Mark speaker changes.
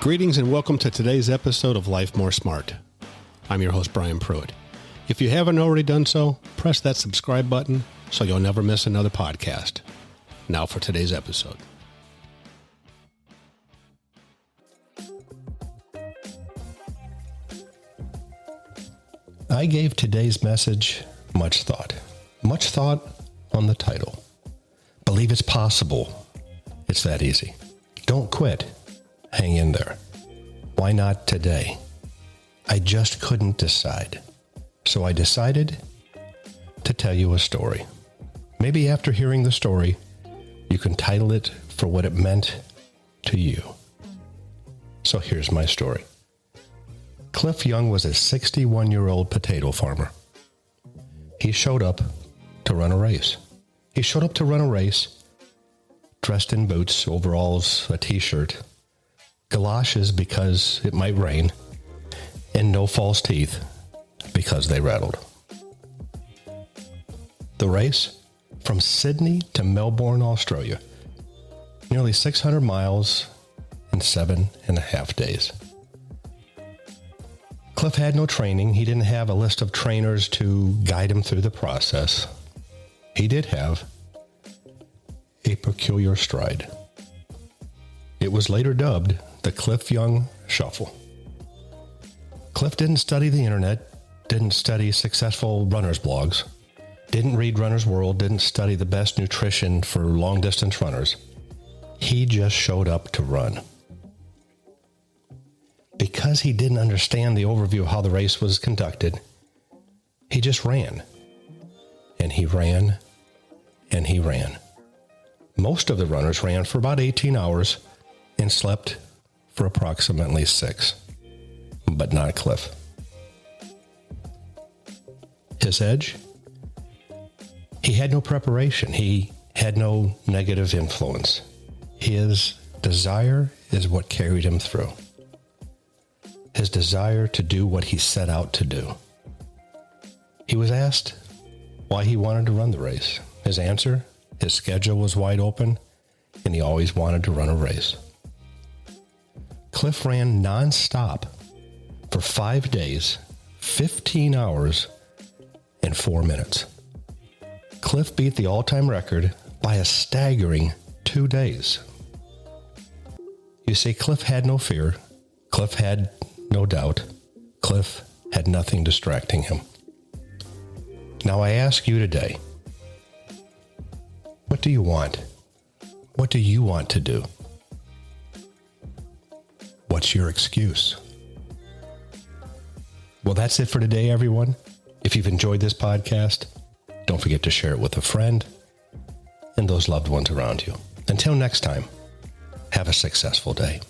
Speaker 1: Greetings and welcome to today's episode of LifeMoreSmart. I'm your host, Brian Pruitt. If you haven't already done so, press that subscribe button so you'll never miss another podcast. Now for today's episode.
Speaker 2: I gave today's message much thought. Much thought on the title. Believe it's possible. It's that easy. Don't quit. Hang in there. Why not today? I just couldn't decide. So I decided to tell you a story. Maybe after hearing the story, you can title it for what it meant to you. So here's my story. Cliff Young was a 61-year-old potato farmer. He showed up to run a race. He showed up to run a race dressed in boots, overalls, a t-shirt, galoshes because it might rain, and no false teeth because they rattled. The race from Sydney to Melbourne, Australia, nearly 600 miles in 7.5 days. Cliff had no training. He didn't have a list of trainers to guide him through the process. He did have a peculiar stride. It was later dubbed the Cliff Young Shuffle. Cliff didn't study the internet, didn't study successful runners' blogs, didn't read Runner's World, didn't study the best nutrition for long-distance runners. He just showed up to run. Because he didn't understand the overview of how the race was conducted, he just ran. And he ran, and he ran. Most of the runners ran for about 18 hours and slept for approximately 6, but not Cliff. His edge? He had no preparation. He had no negative influence. His desire is what carried him through. His desire to do what he set out to do. He was asked why he wanted to run the race. His answer, his schedule was wide open, and he always wanted to run a race. Cliff ran nonstop for 5 days, 15 hours, and 4 minutes. Cliff beat the all-time record by a staggering 2 days. You see, Cliff had no fear. Cliff had no doubt. Cliff had nothing distracting him. Now I ask you today, what do you want? What do you want to do? What's your excuse? Well, that's it for today, everyone. If you've enjoyed this podcast, don't forget to share it with a friend and those loved ones around you. Until next time, have a successful day.